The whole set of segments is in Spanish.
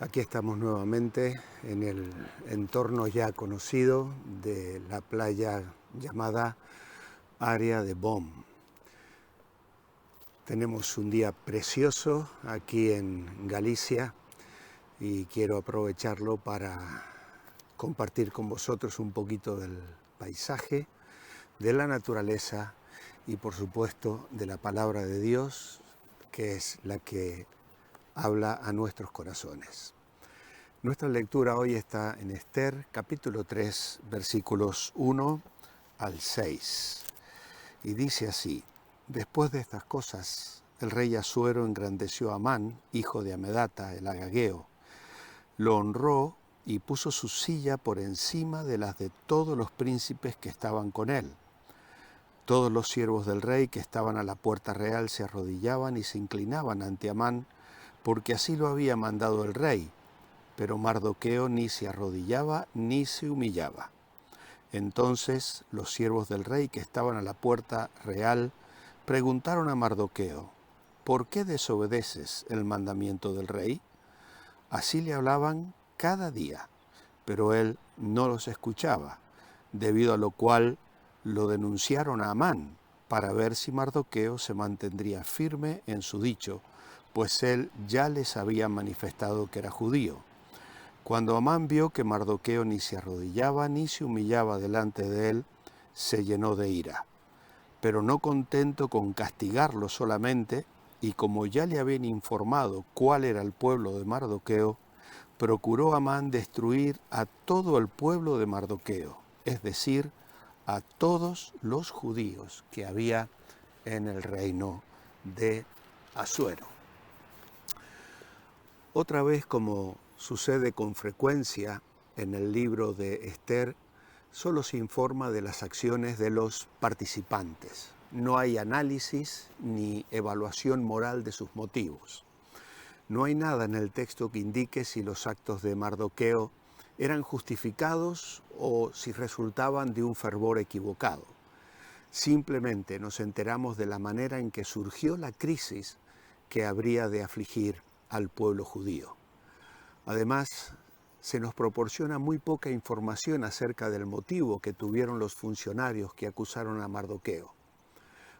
Aquí estamos nuevamente en el entorno ya conocido de la playa llamada Área de Bom. Tenemos un día precioso aquí en Galicia y quiero aprovecharlo para compartir con vosotros un poquito del paisaje, de la naturaleza y por supuesto de la palabra de Dios, que es la que habla a nuestros corazones. Nuestra lectura hoy está en Esther, capítulo 3, versículos 1 al 6. Y dice así: Después de estas cosas, el rey Asuero engrandeció a Amán, hijo de Amedata, el agageo. Lo honró y puso su silla por encima de las de todos los príncipes que estaban con él. Todos los siervos del rey que estaban a la puerta real se arrodillaban y se inclinaban ante Amán, porque así lo había mandado el rey. Pero Mardoqueo ni se arrodillaba ni se humillaba. Entonces los siervos del rey que estaban a la puerta real preguntaron a Mardoqueo: ¿por qué desobedeces el mandamiento del rey? Así le hablaban cada día, pero él no los escuchaba, debido a lo cual lo denunciaron a Amán para ver si Mardoqueo se mantendría firme en su dicho, pues él ya les había manifestado que era judío. Cuando Amán vio que Mardoqueo ni se arrodillaba ni se humillaba delante de él, se llenó de ira. Pero no contento con castigarlo solamente, y como ya le habían informado cuál era el pueblo de Mardoqueo, procuró Amán destruir a todo el pueblo de Mardoqueo, es decir, a todos los judíos que había en el reino de Asuero. Otra vez, como sucede con frecuencia en el libro de Esther, solo se informa de las acciones de los participantes. No hay análisis ni evaluación moral de sus motivos. No hay nada en el texto que indique si los actos de Mardoqueo eran justificados o si resultaban de un fervor equivocado. Simplemente nos enteramos de la manera en que surgió la crisis que habría de afligir al pueblo judío. Además, se nos proporciona muy poca información acerca del motivo que tuvieron los funcionarios que acusaron a Mardoqueo.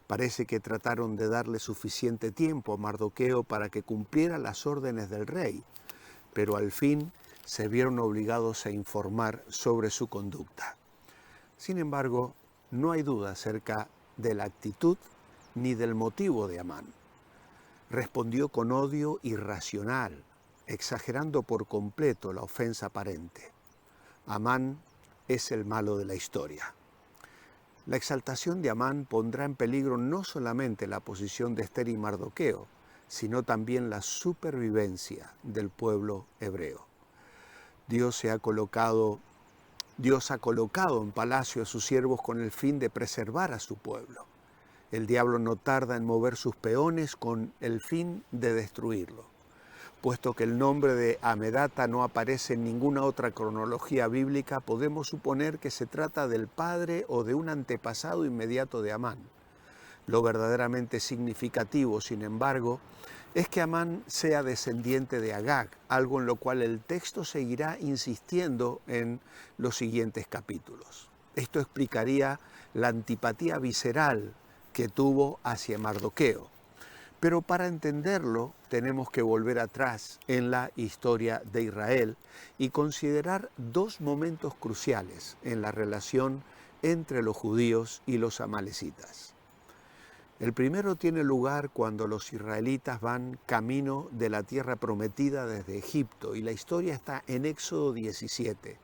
Parece que trataron de darle suficiente tiempo a Mardoqueo para que cumpliera las órdenes del rey, pero al fin se vieron obligados a informar sobre su conducta. Sin embargo, no hay duda acerca de la actitud ni del motivo de Amán. Respondió con odio irracional, exagerando por completo la ofensa aparente. Amán es el malo de la historia. La exaltación de Amán pondrá en peligro no solamente la posición de Esther y Mardoqueo, sino también la supervivencia del pueblo hebreo. Dios ha colocado en palacio a sus siervos con el fin de preservar a su pueblo. El diablo no tarda en mover sus peones con el fin de destruirlo. Puesto que el nombre de Amedata no aparece en ninguna otra cronología bíblica, podemos suponer que se trata del padre o de un antepasado inmediato de Amán. Lo verdaderamente significativo, sin embargo, es que Amán sea descendiente de Agag, algo en lo cual el texto seguirá insistiendo en los siguientes capítulos. Esto explicaría la antipatía visceral que tuvo hacia Mardoqueo. Pero para entenderlo tenemos que volver atrás en la historia de Israel y considerar dos momentos cruciales en la relación entre los judíos y los amalecitas. El primero tiene lugar cuando los israelitas van camino de la tierra prometida desde Egipto, y la historia está en Éxodo 17,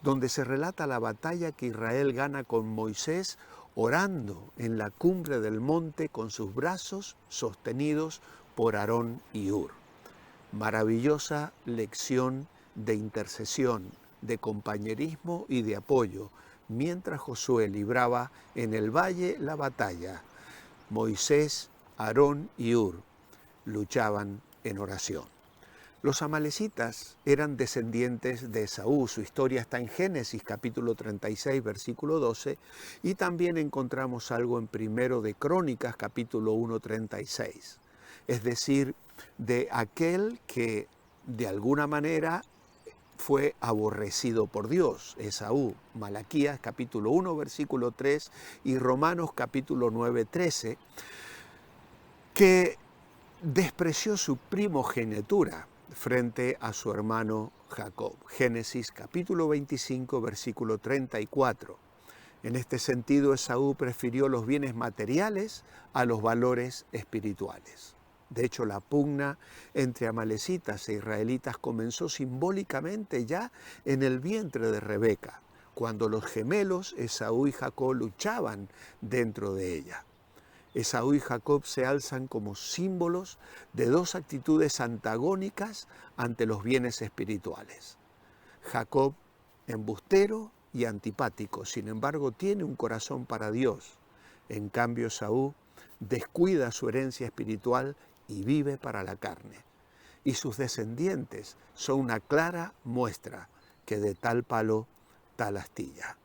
donde se relata la batalla que Israel gana con Moisés orando en la cumbre del monte con sus brazos sostenidos por Aarón y Hur. Maravillosa lección de intercesión, de compañerismo y de apoyo, mientras Josué libraba en el valle la batalla. Moisés, Aarón y Hur luchaban en oración. Los amalecitas eran descendientes de Esaú. Su historia está en Génesis capítulo 36, versículo 12, y también encontramos algo en Primero de Crónicas capítulo 1, 36. Es decir, de aquel que de alguna manera fue aborrecido por Dios, Esaú. Malaquías capítulo 1, versículo 3 y Romanos capítulo 9, 13, que despreció su primogenitura frente a su hermano Jacob. Génesis capítulo 25, versículo 34. En este sentido, Esaú prefirió los bienes materiales a los valores espirituales. De hecho, la pugna entre amalecitas e israelitas comenzó simbólicamente ya en el vientre de Rebeca, cuando los gemelos Esaú y Jacob luchaban dentro de ella. Esaú y Jacob se alzan como símbolos de dos actitudes antagónicas ante los bienes espirituales. Jacob, embustero y antipático, sin embargo, tiene un corazón para Dios. En cambio, Esaú descuida su herencia espiritual y vive para la carne. Y sus descendientes son una clara muestra que de tal palo, tal astilla.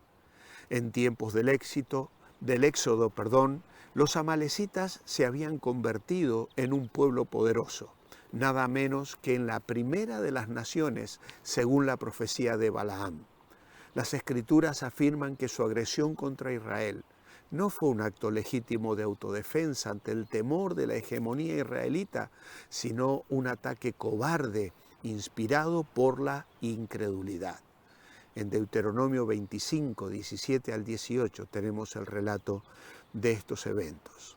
En tiempos del éxodo, los amalecitas se habían convertido en un pueblo poderoso, nada menos que en la primera de las naciones, según la profecía de Balaam. Las Escrituras afirman que su agresión contra Israel no fue un acto legítimo de autodefensa ante el temor de la hegemonía israelita, sino un ataque cobarde inspirado por la incredulidad. En Deuteronomio 25, 17 al 18 tenemos el relato de estos eventos.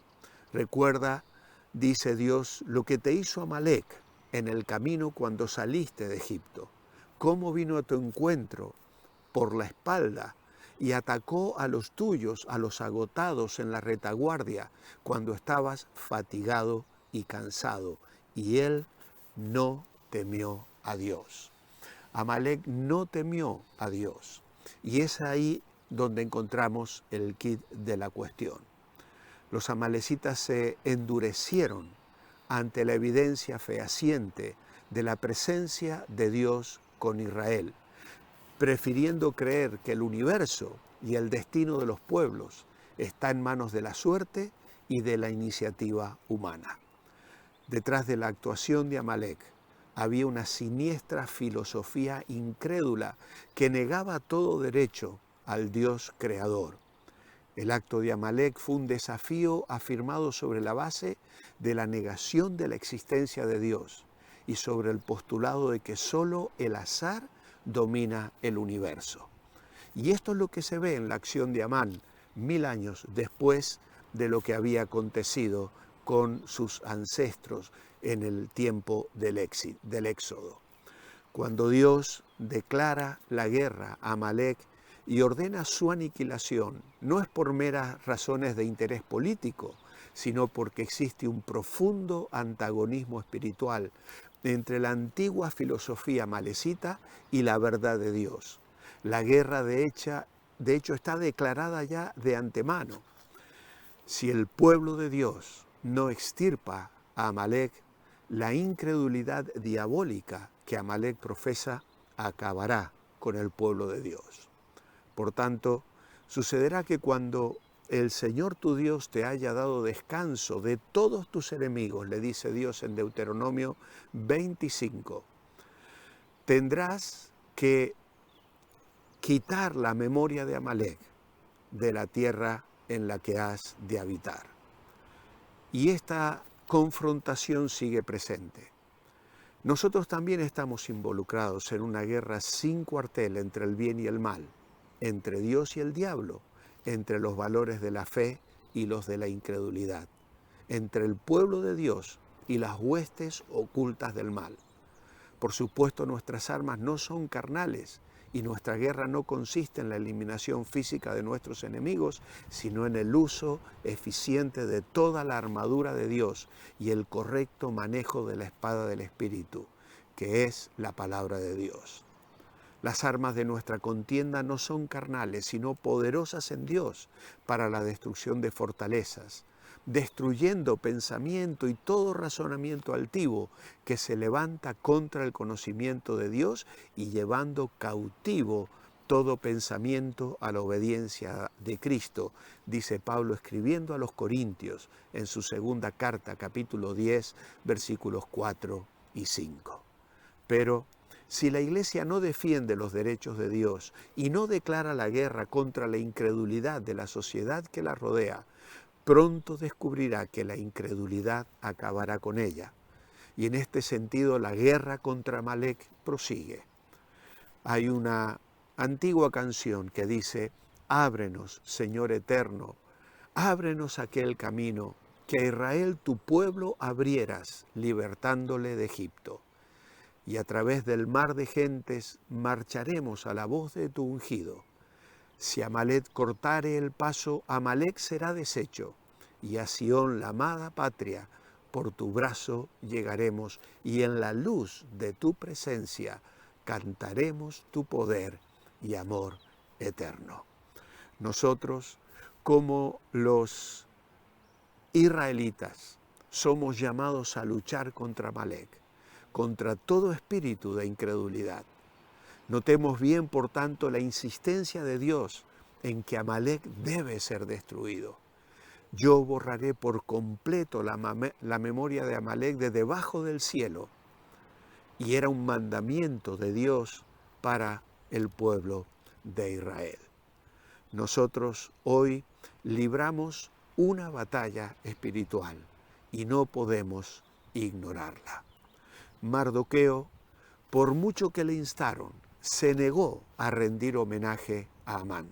Recuerda, dice Dios, lo que te hizo Amalec en el camino cuando saliste de Egipto, cómo vino a tu encuentro por la espalda y atacó a los tuyos, a los agotados en la retaguardia, cuando estabas fatigado y cansado, y él no temió a Dios. Amalec no temió a Dios, y es ahí donde encontramos el quid de la cuestión. Los amalecitas se endurecieron ante la evidencia fehaciente de la presencia de Dios con Israel, prefiriendo creer que el universo y el destino de los pueblos está en manos de la suerte y de la iniciativa humana. Detrás de la actuación de Amalec había una siniestra filosofía incrédula que negaba todo derecho al Dios creador. El acto de Amalec fue un desafío afirmado sobre la base de la negación de la existencia de Dios y sobre el postulado de que solo el azar domina el universo. Y esto es lo que se ve en la acción de Amán 1000 años después de lo que había acontecido con sus ancestros en el tiempo del Éxodo. Cuando Dios declara la guerra a Amalec y ordena su aniquilación, no es por meras razones de interés político, sino porque existe un profundo antagonismo espiritual entre la antigua filosofía amalecita y la verdad de Dios. La guerra, de hecho, está declarada ya de antemano. Si el pueblo de Dios no extirpa a Amalec, la incredulidad diabólica que Amalec profesa acabará con el pueblo de Dios. Por tanto, sucederá que cuando el Señor tu Dios te haya dado descanso de todos tus enemigos, le dice Dios en Deuteronomio 25, tendrás que quitar la memoria de Amalec de la tierra en la que has de habitar. Y esta confrontación sigue presente. Nosotros también estamos involucrados en una guerra sin cuartel entre el bien y el mal, entre Dios y el diablo, entre los valores de la fe y los de la incredulidad, entre el pueblo de Dios y las huestes ocultas del mal. Por supuesto, nuestras armas no son carnales y nuestra guerra no consiste en la eliminación física de nuestros enemigos, sino en el uso eficiente de toda la armadura de Dios y el correcto manejo de la espada del Espíritu, que es la palabra de Dios. Las armas de nuestra contienda no son carnales, sino poderosas en Dios para la destrucción de fortalezas, destruyendo pensamiento y todo razonamiento altivo que se levanta contra el conocimiento de Dios y llevando cautivo todo pensamiento a la obediencia de Cristo, dice Pablo escribiendo a los Corintios en su segunda carta, capítulo 10, versículos 4 y 5. Pero si la Iglesia no defiende los derechos de Dios y no declara la guerra contra la incredulidad de la sociedad que la rodea, pronto descubrirá que la incredulidad acabará con ella. Y en este sentido la guerra contra Amalek prosigue. Hay una antigua canción que dice: ábrenos, Señor eterno, ábrenos aquel camino que a Israel tu pueblo abrieras, libertándole de Egipto. Y a través del mar de gentes marcharemos a la voz de tu ungido. Si Amalek cortare el paso, Amalek será deshecho, y a Sión, la amada patria, por tu brazo llegaremos, y en la luz de tu presencia cantaremos tu poder y amor eterno. Nosotros, como los israelitas, somos llamados a luchar contra Amalek, contra todo espíritu de incredulidad. Notemos bien, por tanto, la insistencia de Dios en que Amalek debe ser destruido. Yo borraré por completo la memoria de Amalek de debajo del cielo. Y era un mandamiento de Dios para el pueblo de Israel. Nosotros hoy libramos una batalla espiritual y no podemos ignorarla. Mardoqueo, por mucho que le instaron, se negó a rendir homenaje a Amán.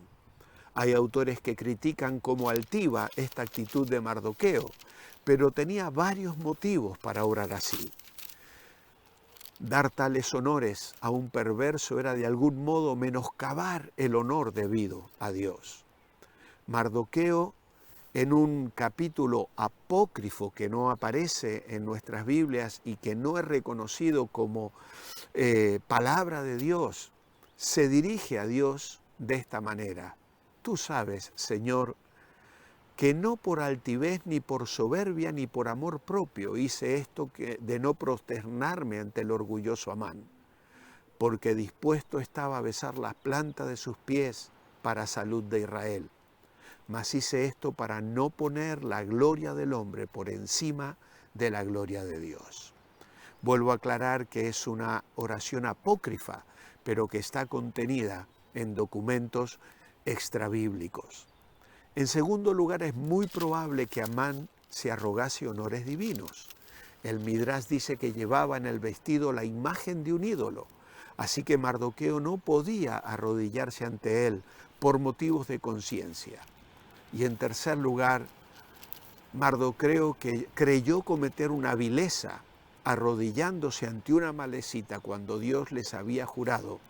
Hay autores que critican como altiva esta actitud de Mardoqueo, pero tenía varios motivos para obrar así. Dar tales honores a un perverso era de algún modo menoscabar el honor debido a Dios. Mardoqueo, en un capítulo apócrifo que no aparece en nuestras Biblias y que no es reconocido como palabra de Dios, se dirige a Dios de esta manera: tú sabes, Señor, que no por altivez, ni por soberbia, ni por amor propio hice esto de no prosternarme ante el orgulloso Amán, porque dispuesto estaba a besar las plantas de sus pies para salud de Israel. Mas hice esto para no poner la gloria del hombre por encima de la gloria de Dios. Vuelvo a aclarar que es una oración apócrifa, pero que está contenida en documentos extrabíblicos. En segundo lugar, es muy probable que Amán se arrogase honores divinos. El Midrash dice que llevaba en el vestido la imagen de un ídolo, así que Mardoqueo no podía arrodillarse ante él por motivos de conciencia. Y en tercer lugar, Mardoqueo que creyó cometer una vileza arrodillándose ante una amalecita cuando Dios les había jurado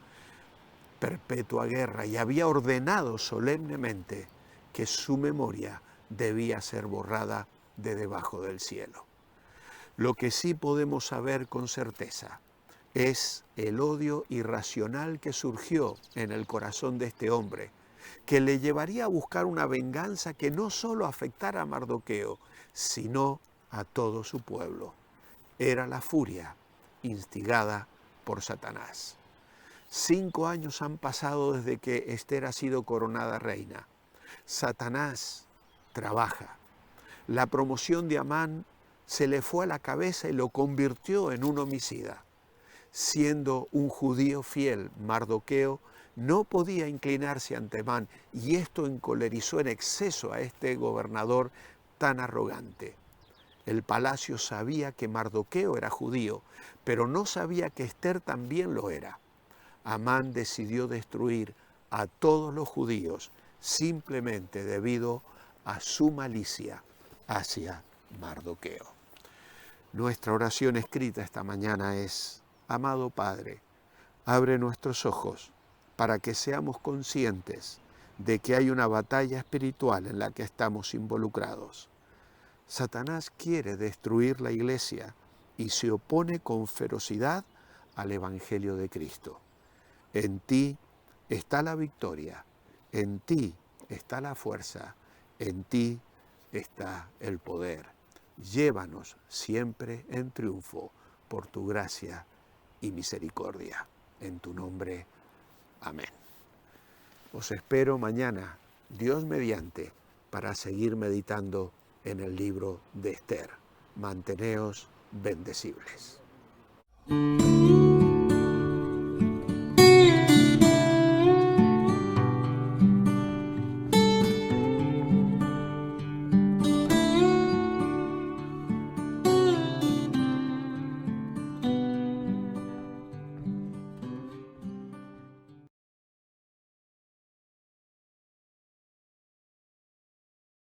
perpetua guerra y había ordenado solemnemente que su memoria debía ser borrada de debajo del cielo. Lo que sí podemos saber con certeza es el odio irracional que surgió en el corazón de este hombre, que le llevaría a buscar una venganza que no solo afectara a Mardoqueo, sino a todo su pueblo. Era la furia instigada por Satanás. 5 años han pasado desde que Ester ha sido coronada reina. Satanás trabaja. La promoción de Amán se le fue a la cabeza y lo convirtió en un homicida. Siendo un judío fiel, Mardoqueo no podía inclinarse ante Amán, y esto encolerizó en exceso a este gobernador tan arrogante. El palacio sabía que Mardoqueo era judío, pero no sabía que Ester también lo era. Amán decidió destruir a todos los judíos simplemente debido a su malicia hacia Mardoqueo. Nuestra oración escrita esta mañana es: amado Padre, abre nuestros ojos para que seamos conscientes de que hay una batalla espiritual en la que estamos involucrados. Satanás quiere destruir la iglesia y se opone con ferocidad al Evangelio de Cristo. En ti está la victoria, en ti está la fuerza, en ti está el poder. Llévanos siempre en triunfo por tu gracia y misericordia. En tu nombre, amén. Os espero mañana, Dios mediante, para seguir meditando en el libro de Ester. Manteneos bendecibles.